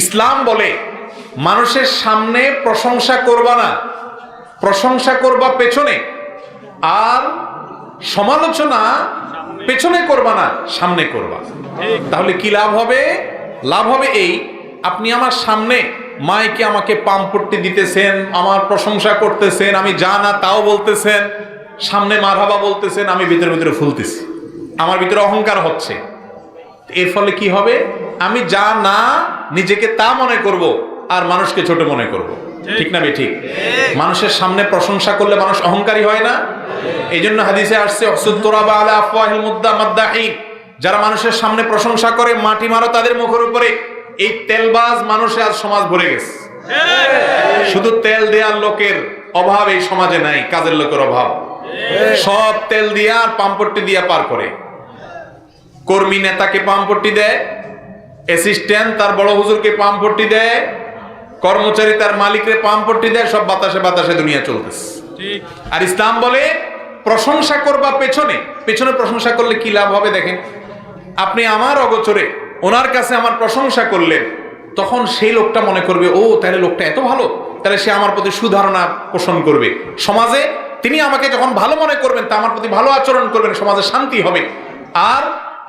ইসলাম বলে মানুষের সামনে প্রশংসা করবা না, প্রশংসা করবা পেছনে, আর সমালোচনা পেছনে করবা না, সামনে করবা। তাহলে কি লাভ হবে? লাভ হবে এই, আপনি আমার সামনে মাইকে আমাকে পাম্পট্টি দিতেছেন, আমার প্রশংসা করতেছেন, আমি যা না তাও বলতেছেন, সামনে মারহাবা বলতেছেন, আমি ভিতরে ভিতরে ফুলতেছি, আমার ভিতরে অহংকার হচ্ছে। এর ফলে কি হবে? আমি যা না নিজেকে তা মনে করব, আর মানুষকে ছোট মনে করব। ঠিক না ঠিক? মানুষের সামনে প্রশংসা করলে মানুষ অহংকারী হয় না? এই জন্য হাদিসে আসছে, যারা মানুষের সামনে প্রশংসা করে মাটি মারো তাদের মুখের উপরে। এই তেলবাজ মানুষে আজ সমাজ ভরে গেছে। শুধু তেল দেওয়ার লোকের অভাব এই সমাজে নাই, কাজের লোকের অভাব। সব তেল দিয়া আর পাম্পট্টি দিয়া পার করে। কর্মী নেতাকে পাম্পট্টি দেয়, অ্যাসিস্ট্যান্ট তার বড় হুজুরকে পাম্পট্টি দেয়, কর্মচারী তার মালিকরে পাম্পট্টি দেয়, সব বাতাসে বাতাসে দুনিয়া চলতেছে। আর ইসলাম বলে প্রশংসা করবা পেছনে। পেছনে প্রশংসা করলে কি লাভ হবে দেখেন, আপনি আমার অগোচরে ওনার কাছে আমার প্রশংসা করলেন, তখন সেই লোকটা মনে করবে, ও তাহলে লোকটা এত ভালো, তাহলে সে আমার প্রতি সুধারণা পোষণ করবে। সমাজে তিনি আমাকে যখন ভালো মনে করবেন, তা আমার প্রতি ভালো আচরণ করবেন, সমাজে শান্তি হবে। আর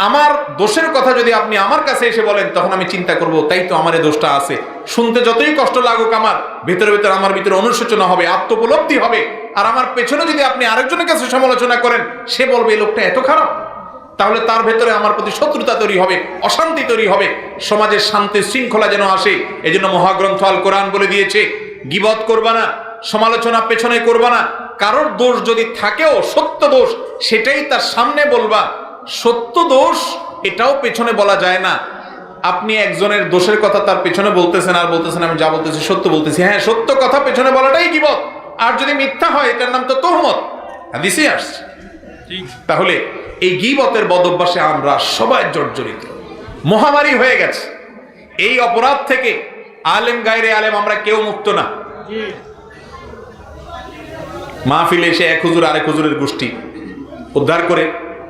আমার দোষের কথা যদি আপনি আমার কাছে এসে বলেন, তখন আমি চিন্তা করব, তাই তো আমার এই দোষটা আছে। শুনতে যতই কষ্ট লাগুক, আমার ভিতরে ভিতরে আমার ভিতরে অনুশোচনা হবে, আত্মোপলব্ধি হবে। আর আমার পেছনে যদি আপনি আরেকজনের কাছে সমালোচনা করেন, সে বলবে এই লোকটা এত খারাপ, তাহলে তার ভেতরে আমার প্রতি শত্রুতা তৈরি হবে, অশান্তি তৈরি হবে। সমাজের শান্তি শৃঙ্খলা যেন আসে, এই জন্য মহাগ্রন্থ আল কোরআন বলে দিয়েছে, গীবত করবা না, সমালোচনা পেছনে করবা না। কারোর দোষ যদি থাকেও, সত্য দোষ, সেটাই তার সামনে বলবা। সত্য দোষ এটাও পেছনে বলা যায় না। আপনি একজনের দোষের কথা তার পেছনে বলতেছেন, আর বলতেছেন আমি যা বলতেছি সত্য বলতেছি। হ্যাঁ, সত্য কথা পেছনে বলাটাই গীবত। আর যদি মিথ্যা হয়, এটার নাম তো তোহমত, হাদিসে আসছে। তাহলে এই গীবতের বদভ্যাসে আমরা সবাই জর্জরিত, মহামারী হয়ে গেছে। এই অপরাধ থেকে আলেম গায়রে আলেম আমরা কেউ মুক্ত না। মাহফিলে এসে এক হুজুর আরেক হুজুরের গোষ্ঠী উদ্ধার করে,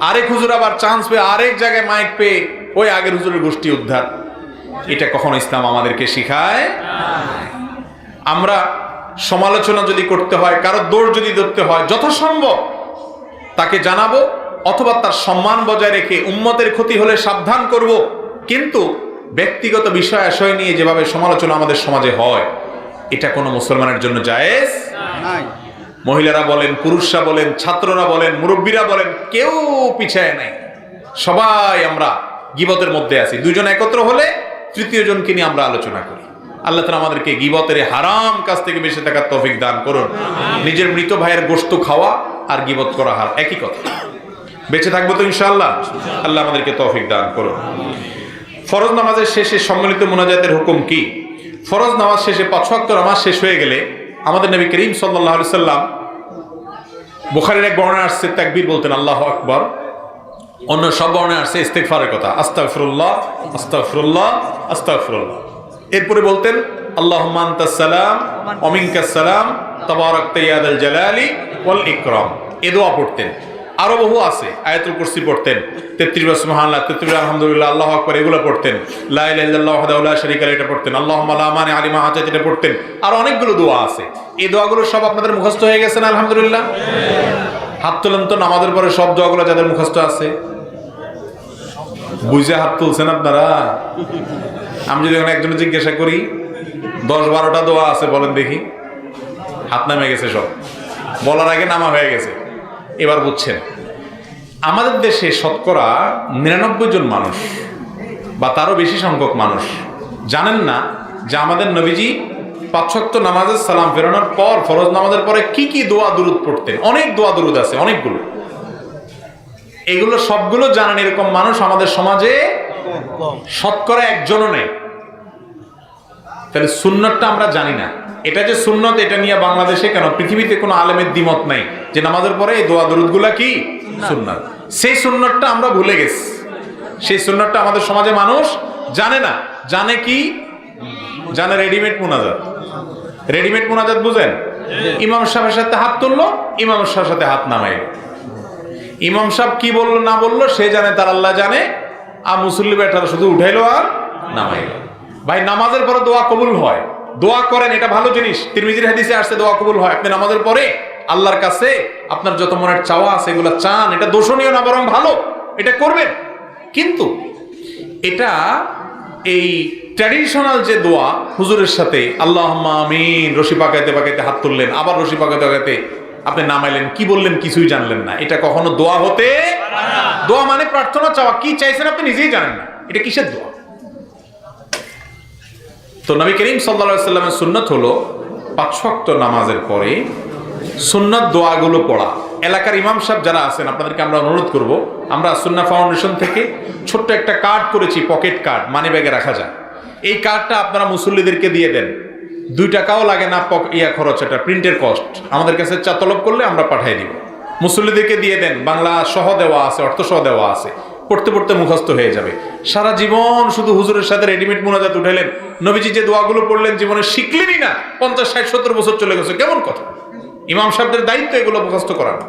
আরেক হুজুর আবার চান্স পেয়ে আরেক জায়গায় মাইক পেয়ে ওই আগের হুজুরের গোষ্ঠী উদ্ধার। এটা কখনো ইসলাম আমাদেরকে শিখায়? আমরা সমালোচনা যদি করতে হয়, কারো দোষ যদি ধরতে হয়, যথাসম্ভব তাকে জানাবো, অথবা তার সম্মান বজায় রেখে উম্মতের ক্ষতি হলে সাবধান করব। কিন্তু ব্যক্তিগত বিষয় আশয় নিয়ে যেভাবে সমালোচনা আমাদের সমাজে হয়, এটা কোনো মুসলমানের জন্য জায়েজ নাই। মহিলারা বলেন, পুরুষরা বলেন, ছাত্ররা বলেন, মুরব্বীরা বলেন, কেউ পিছায় নাই। সবাই আমরা গীবতের মধ্যে আছি। দুজন একত্র হলে তৃতীয় জনকে নিয়ে আমরা আলোচনা করি। আল্লাহ তাআলা আমাদেরকে গীবতের হারাম কাজ থেকে বেঁচে থাকার তৌফিক দান করুন। নিজের মৃত ভাইয়ের গোশত খাওয়া আর গীবত করা হার একই কথা। বেঁচে থাকবো তো ইনশাআল্লাহ? আল্লাহ আমাদেরকে তৌফিক দান করুন। ফরজ নামাজের শেষে সম্মিলিত মুনাজাতের হুকুম কি? ফরজ নামাজ শেষে 5 ওয়াক্ত নামাজ শেষ হয়ে গেলে আমাদের নবী করিম সাল্লাল্লাহু আলাইহি সাল্লাম, বুখারীর এক বর্ণনায় আসছে তাকবীর বলতেন, আল্লাহু আকবার। অন্য সব বর্ণনায় আসছে ইস্তিগফারের কথা, আস্তাগফিরুল্লাহ আস্তাগফিরুল্লাহ আস্তাগফিরুল্লাহ। এরপরে বলতেন আল্লাহুম্মা আনতাস সালাম ওয়া মিনকাস সালাম তাবারাকতা ইয়া যাল জালালি ওয়াল ইকরাম। এই দোয়া পড়তেন। আরো বহু আছে, আয়াতুল কুরসি পড়তেন, 33 বার সুবহানাল্লাহ, 33 বার আলহামদুলিল্লাহ, আল্লাহু আকবার, এগুলো পড়তেন। লা ইলাহা ইল্লাল্লাহু ওয়াহদাহু লা শারীকা লাহু, এটা পড়তেন। আল্লাহুম্মা লা মানিআ লিমা আ'তাইতা, এটা পড়তেন। আর অনেকগুলো দোয়া আছে। এই দোয়াগুলো সব আপনাদের মুখস্থ হয়ে গেছে না? আলহামদুলিল্লাহ। হাত তোলেন তো নামাজের পরে সব দোয়াগুলো যাদের মুখস্থ আছে। বুঝে হাত তুলছেন আপনারা? আমি যদি একজনে জিজ্ঞাসা করি 10-12টা দোয়া আছে বলেন দেখি, হাত নামে গেছে সব, বলার আগে নামা হয়ে গেছে। এবার বুঝছেন, আমাদের দেশে শতকরা 99 জন মানুষ বা তারও বেশি সংখ্যক মানুষ জানেন না যে আমাদের নবীজি 5 ওয়াক্ত নামাজের সালাম ফেরানোর পর, ফরজ নামাজের পরে কি কি দোয়া দুরুদ পড়তেন। অনেক দোয়া দুরুদ আছে, অনেকগুলো। এগুলো সবগুলো জানেন এরকম মানুষ আমাদের সমাজে শতকরা একজনও নেই। তাহলে সুন্নতটা আমরা জানি না। এটা যে সুন্নত, এটা নিয়ে বাংলাদেশে কেন, পৃথিবীতে কোনো আলেমের দ্বিমত নাই যে নামাজের পরে এই দোয়া দরুদগুলা কি সুন্নাত। সেই সুন্নতটা আমরা ভুলে গেছি। সেই সুন্নতটা আমাদের সমাজে মানুষ জানে না। জানে কি? জানে রেডিমেড মুনাজাত। রেডিমেড মুনাজাত বুঝেন? ইমাম সাহেবের সাথে হাত তুললো, ইমাম সাহেবের সাথে হাত নামাইল। ইমাম সাহেব কি বললো না বললো সে জানে, তার আল্লাহ জানে। আর মুসল্লি বেটারা শুধু উঠাইলো আর নামাইলো। ভাই নামাজের পরে দোয়া কবুল হয়, দোয়া করেন, এটা ভালো জিনিস। তিরমিজির হাদিসে আসছে দোয়া কবুল হয়। আপনি নামাজের পরে আল্লাহর কাছে আপনার যত মনের চাওয়া আছে এগুলো চান, এটা দোষণীয় না বরং ভালো, এটা করবেন। কিন্তু এটা এই ট্র্যাডিশনাল যে দোয়া হুজুরের সাথে আল্লাহুম্মা আমিন, রশি পাকাইতে পাকাইতে হাত তুললেন, আবার রশি পাকাইতে পাকাইতে আপনি নামাইলেন, কি বললেন কিছুই জানলেন না, এটা কখনো দোয়া হতে পারে না। দোয়া মানে প্রার্থনা চাওয়া, কি চাইছেন আপনি নিজেই জানেন না, এটা কিসের দোয়া? তো নবী করিম সাল্লাল্লাহু আলাইহি ওয়াসাল্লামের সুন্নাত হলো 5 ওয়াক্ত নামাজের পরে সুন্নাত দোয়াগুলো পড়া। এলাকার ইমাম সাহেব যারা আছেন আপনাদেরকে আমরা অনুরোধ করব, আমরা সুন্নাহ ফাউন্ডেশন থেকে ছোট্ট একটা কার্ড করেছি, পকেট কার্ড, মানি ব্যাগে রাখা যায়। এই কার্ডটা আপনারা মুসল্লিদেরকে দিয়ে দেন, 2 টাকাও লাগে না খরচ, এটা প্রিন্টের কস্ট। আমাদের কাছে চা তলব করলে আমরা পাঠিয়ে দিব, মুসল্লিদেরকে দিয়ে দেন। বাংলা সহ দেওয়া আছে, অর্থ সহ দেওয়া আছে, পড়তে পড়তে মুখস্থ হয়ে যাবে। সারা জীবন শুধু হুজুরের সাথে রেডিমেড মুনাজাত উঠাইলেন, নবীজি যে দোয়াগুলো পড়লেন জীবনে শিখলেনই না, 50, 60, 70 বছর চলে গেছে, কেমন কথা? ইমাম সাহেবদের দায়িত্ব এগুলো মুখস্থ করানো।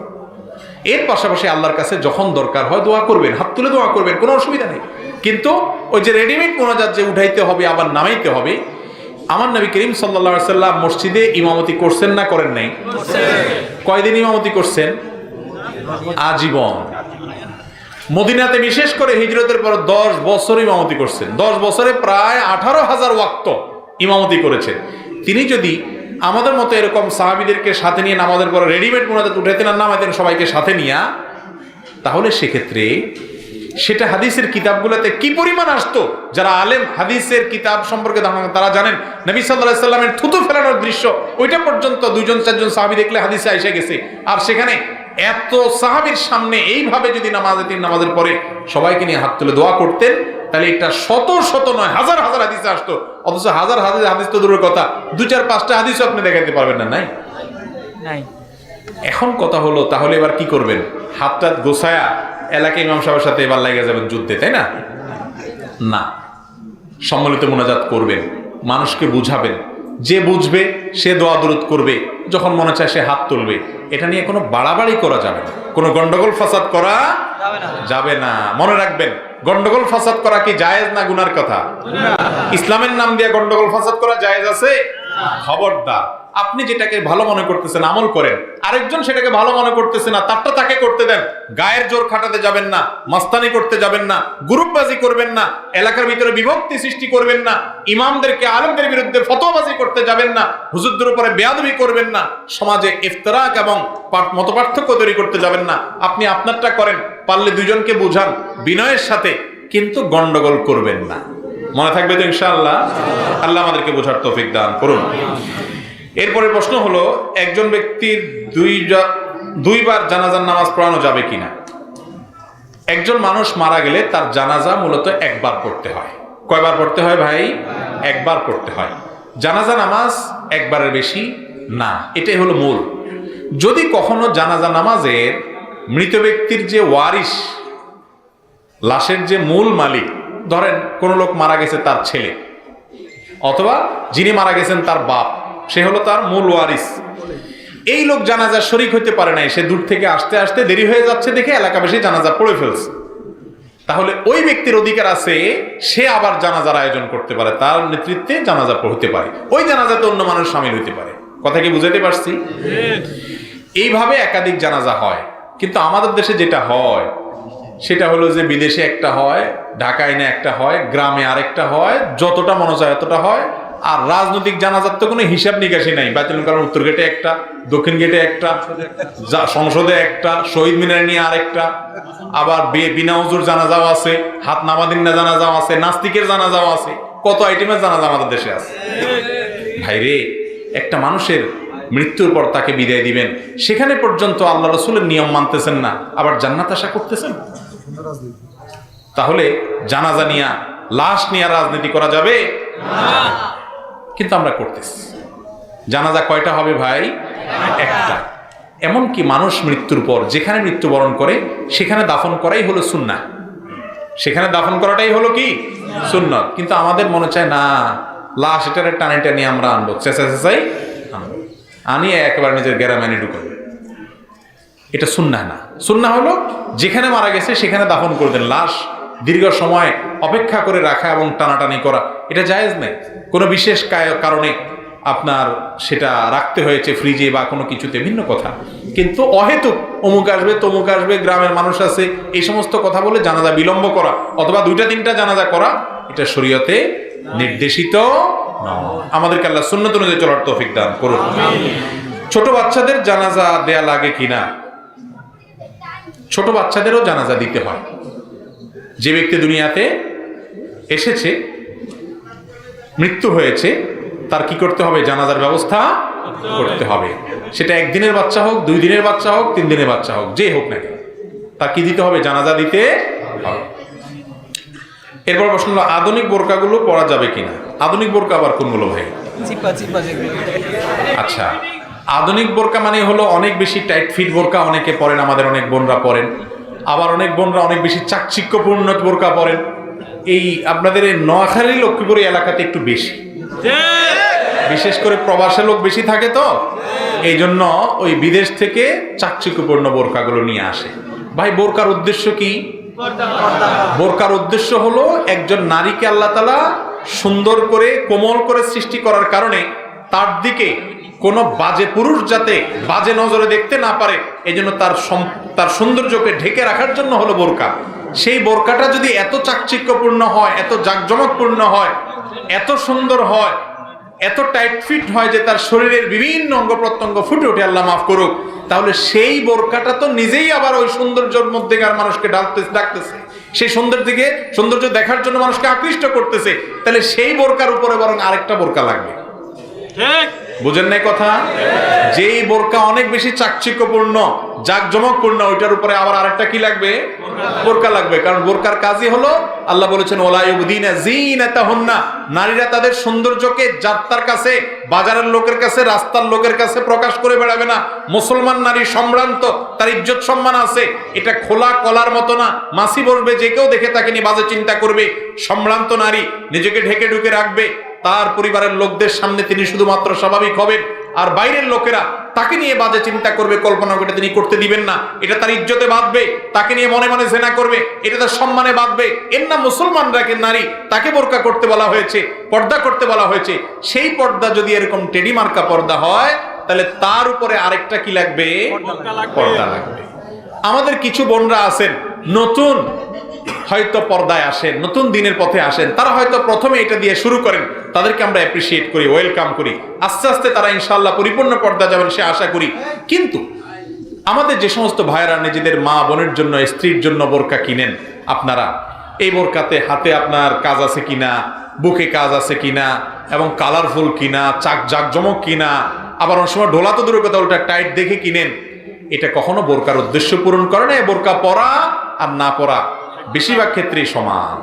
এর পাশাপাশি আল্লাহর কাছে যখন দরকার হয় দোয়া করবেন, হাত তুলে দোয়া করবেন, কোনো অসুবিধা নেই। কিন্তু ওই যে রেডিমেড মুনাজাত যে উঠাইতে হবে আবার নামাইতে হবে, আমার নবী করিম সাল্লাল্লাহু আলাইহি ওয়াসাল্লাম মসজিদে ইমামতি করছেন না করেন নাই? কয়দিন ইমামতি করছেন? আজীবন। মদিনাতে বিশেষ করে হিজরতের পর 10 বছর ইমামতি করছেন। 10 বছরে প্রায় 18,000 ওয়াক্ত ইমামতি করেছেন। তিনি যদি আমাদের মতো এরকম সাহাবীদেরকে সাথে নিয়ে নামাজের পর রেডিমেড মুনাজাত উঠাইতেন আর নামাইতেন সবাইকে সাথে নিয়ে, তাহলে সেক্ষেত্রে সেটা হাদিসের কিতাবগুলোতে কি পরিমাণ আসতো। যারা আলেম হাদিসের কিতাব সম্পর্কে তারা জানেন নবী সাল্লাল্লাহু আলাইহি সাল্লামের থুতু ফেলানোর দৃশ্য ওইটা পর্যন্ত 2জন 4জন সাহাবী দেখলে হাদিসে আইসা গেছে। আর সেখানে এত সাহাবীর সামনে এইভাবে যদি নামাজের পরে সবাইকে নিয়ে হাত তুলে দোয়া করতেন, তাহলে এটা শত শত নয় হাজার হাজার হাদিসে আসতো। অথচ হাজার হাজার হাদিস তো দূরের কথা, 2-4-5টা হাদিসও আপনি দেখাতে পারবেন না। নাই। এখন কথা হলো, তাহলে এবার কি করবেন? হাতটা গোছায়া এলাকায় ইমাম সাহেবের সাথে এবার লাগিয়ে যাবেন যুদ্ধে, তাই না? না, সম্মিলিত মুনাজাত করবেন, মানুষকে বুঝাবেন, যে বুঝবে সে দোয়া দরুদ করবে, যখন মনে চায় সে হাত তুলবে। এটা নিয়ে কোনো বাড়াবাড়ি করা যাবে না, কোনো গন্ডগোল ফাসাদ করা যাবে না। মনে রাখবেন, গন্ডগোল ফাসাদ করা কি জায়েজ না গুনার কথা? ইসলামের নাম দিয়ে গন্ডগোল ফাসাদ করা জায়েজ আছে? খবরদার। আপনি যেটাকে ভালো মনে করতেছেন আমল করেন, আরেকজন সেটাকে ভালো মনে করতেছে না, তারটা তাকে করতে দেন। গায়ের জোর খাটাতে যাবেন না, মাস্তানি করতে যাবেন না, গ্রুপবাজি করবেন না, এলাকার ভিতরে বিভক্তি সৃষ্টি করবেন না, ইমামদেরকে আলেমদের বিরুদ্ধে ফতোয়াবাজি করতে যাবেন না, হুজুরদের উপরে বেয়াদবি করবেন না, সমাজে ইফতিরাক এবং মতপার্থক্য তৈরি করতে যাবেন না। আপনি আপনারটা করেন, পারলে 2জনকে বুঝান বিনয়ের সাথে, কিন্তু গন্ডগোল করবেন না। মনে থাকবে তো ইনশাআল্লাহ? আল্লাহ আমাদেরকে বোঝার তৌফিক দান করুন। এরপরে প্রশ্ন হলো, একজন ব্যক্তির 2 বার জানাজার নামাজ পড়ানো যাবে কিনা? একজন মানুষ মারা গেলে তার জানাজা মূলত 1 বার পড়তে হয়। কয়বার পড়তে হয় ভাই? 1 বার পড়তে হয়। জানাজা নামাজ 1 বারের বেশি না, এটাই হলো মূল। যদি কখনো জানাজা নামাজের মৃত ব্যক্তির যে ওয়ারিস, লাশের যে মূল মালিক, ধরেন কোন লোক মারা গেছে তার ছেলে, অথবা যিনি মারা গেছেন তার বাপ, সে হলো তার মূল ওয়ারিস, এই লোক জানাজার শরীক হইতে পারে নাই, সে দূর থেকে আসতে আসতে দেরি হয়ে যাচ্ছে দেখে এলাকাবাসী জানাজা পড়ে ফেলছে, তাহলে ওই ব্যক্তির অধিকার আছে সে আবার জানাজার আয়োজন করতে পারে, তার নেতৃত্বে জানাজা পড়তে পারে, ওই জানাজাতে অন্য মানুষ শামিল হইতে পারে। কথা কি বুঝাতে পারছি? এইভাবে একাধিক জানাজা হয়। কিন্তু আমাদের দেশে যেটা হয় সেটা হলো যে বিদেশে একটা হয়, ঢাকায় না একটা হয়, গ্রামে আরেকটা হয়, যতটা মনে চায় ততটা হয়। আর রাজনৈতিক জানাজার তো কোনো হিসাব নিকাশই নাই। বাইতুল মোকাররম উত্তর গেটে একটা, দক্ষিণ গেটে একটা, সংসদে একটা, শহীদ মিনারে নিয়ে আরেকটা, আবার বিনা হুজুর জানাজাও আছে, হাত নামাদিন্না জানাজাও আছে, নাস্তিকের জানাজাও আছে, কত আইটেমের জানাজা আমাদের দেশে আছে। ভাইরে, একটা মানুষের মৃত্যুর পর তাকে বিদায় দিবেন, সেখানে পর্যন্ত আল্লাহ রাসূলের নিয়ম মানতেছেন না, আবার জান্নাত আশা করতেছেন। তাহলে জানাজা নিয়া, লাশ নিয়ে রাজনীতি করা যাবে না, কিন্তু আমরা করতেছি। জানাজা কয়টা হবে ভাই? একটা। এমনকি মানুষ মৃত্যুর পর যেখানে মৃত্যুবরণ করে সেখানে দাফন করাই হলো সুন্নাহ, সেখানে দাফন করাটাই হলো কি সুন্নাত। কিন্তু আমাদের মনে চায় না, লাশ এটারে টানে টানে আমরা আনবো, চেঁচাই আনিয়ে একেবারে নিজের গ্যারামানি ঢুকাবো, এটা সুন্নাহ না। সুন্নাহ হলো যেখানে মারা গেছে সেখানে দাফন করবেন, লাশ দীর্ঘ সময় অপেক্ষা করে রাখা এবং টানাটানি করা, এটা জায়েজ নেই। কোনো বিশেষ কারণে আপনার সেটা রাখতে হয়েছে ফ্রিজে বা কোনো কিছুতে, ভিন্ন কথা। কিন্তু অহেতুক অমুক আসবে তমুক আসবে, গ্রামের মানুষ আছে, এই সমস্ত কথা বলে জানাজা বিলম্ব করা অথবা 2-3টা জানাজা করা, এটা শরীয়তে নির্দেশিত নয়। আমাদেরকে আল্লাহ সুন্নাত অনুযায়ী চলার তৌফিক দান করুন। ছোট বাচ্চাদের জানাজা দেয়া লাগে কিনা? ছোট বাচ্চাদেরও জানাজা দিতে হয়। যে ব্যক্তি দুনিয়াতে এসেছে, মৃত্যু হয়েছে, তার কি করতে হবে? জানাজার ব্যবস্থা করতে হবে। সেটা 1 দিনের বাচ্চা হোক, 2 দিনের বাচ্চা হোক, 3 দিনের বাচ্চা হোক, যে হোক না কেন, তার কি দিতে হবে? জানাজা দিতে হবে। এরপর প্রশ্ন হলো, আধুনিক বোরকাগুলো পরা যাবে কিনা? আধুনিক বোরকা আবার কোনগুলো ভাই? আচ্ছা, আধুনিক বোরকা মানে হলো অনেক বেশি টাইট ফিট বোরকা অনেকে পরেন, আমাদের অনেক বোনরা পরেন। আবার অনেক বোনরা অনেক বেশি চাকচিক্যপূর্ণ বোরকা পরেন। এই আপনাদের এই নোয়াখালী লক্ষ্মীপুর এলাকাতে একটু বেশি, বিশেষ করে প্রবাসী লোক বেশি থাকে, তো এই জন্য ওই বিদেশ থেকে চাকচিক্যপূর্ণ বোরকাগুলো নিয়ে আসে। ভাই, বোরকার উদ্দেশ্য কি? বোরকার উদ্দেশ্য হলো একজন নারীকে আল্লাহ তাআলা সুন্দর করে কোমল করে সৃষ্টি করার কারণে তার দিকে কোনো বাজে পুরুষ যাতে বাজে নজরে দেখতে না পারে, এই জন্য তার সৌন্দর্যকে ঢেকে রাখার জন্য হলো বোরকা। সেই বোরকাটা যদি এত চাকচিক্যপূর্ণ হয়, এত জাঁকজমকপূর্ণ হয়, এত সুন্দর হয়, এত টাইট ফিট হয় যে তার শরীরের বিভিন্ন অঙ্গ প্রত্যঙ্গ ফুটে ওঠে, আল্লাহ মাফ করুক, তাহলে সেই বোরকাটা তো নিজেই আবার ওই সৌন্দর্যের মধ্যেকার মানুষকে ডাকতেছে, সেই সৌন্দর্য দেখার জন্য মানুষকে আকৃষ্ট করতেছে। তাহলে সেই বোরকার উপরে বরং আরেকটা বোরকা লাগবে। বুঝেন নাই কথা? যেই বোরকা অনেক বেশি চাকচিক্যপূর্ণ, জাঁকজমকপূর্ণ, ওইটার উপরে আবার আরেকটা কি লাগবে? বোরকা লাগবে। কারণ বোরকার কাজই হলো, আল্লাহ বলেছেন ওয়ালা ইউবদিনা যিনাতাহুন্না, নারীরা তাদের সৌন্দর্যকে যাত্রার কাছে, বাজারের লোকের কাছে, রাস্তার লোকের কাছে প্রকাশ করে বেড়াবে না। মুসলমান নারী সম্ভ্রান্ত, তার ইজ্জত সম্মান আছে, এটা খোলা কলার মতো না। মাসি বসবে, যে কেউ দেখে তাকে নিয়ে বাজে চিন্তা করবে। সম্ভ্রান্ত নারী নিজেকে ঢেকে ঢুকে রাখবে, তার পরিবারের লোকদের সামনে তিনি শুধুমাত্র স্বাভাবিক হবেন, আর বাইরের লোকেরা তাকে নিয়ে বাজে চিন্তা করবে, কল্পনা করে তিনি করতে দিবেন না। এটা তার ইজ্জতে বাঁধবে, তাকে নিয়ে মনে মনে জেনা করবে, এটা তার সম্মানে বাঁধবে। এর নাম মুসলমানরাকে নারী, তাকে বোরকা করতে বলা হয়েছে, পর্দা করতে বলা হয়েছে। সেই পর্দা যদি এরকম টেডি মার্কা পর্দা হয়, তাহলে তার উপরে আরেকটা কি লাগবে? পর্দা লাগবে। আমাদের কিছু বোনরা আছেন, নতুন হয়তো পর্দায় আসেন, নতুন দিনের পথে আসেন, তারা হয়তো প্রথমে এটা দিয়ে শুরু করেন, তাদেরকে আমরা অ্যাপ্রিসিয়েট করি, ওয়েলকাম করি। আস্তে আস্তে তারা ইনশাআল্লাহ পরিপূর্ণ পর্দা যাবেন সে আশা করি। কিন্তু আমাদের যে সমস্ত ভাইয়েরা নিজেদের মা বোনের জন্য, স্ত্রীর জন্য বোরকা কিনেন, আপনারা এই বোরকাতে হাতে আপনার কাজ আছে কিনা, বুকে কাজ আছে কিনা, এবং কালারফুল কিনা, জাকজমক কিনা, আবার অনেক সময় ঢোলা তো দূরের কথা, ওটা টাইট দেখে কিনেন, এটা কখনো বোরকার উদ্দেশ্য পূরণ করে না। বোরকা পরা আর না পরা বেশিরভাগ ক্ষেত্রেই সমান।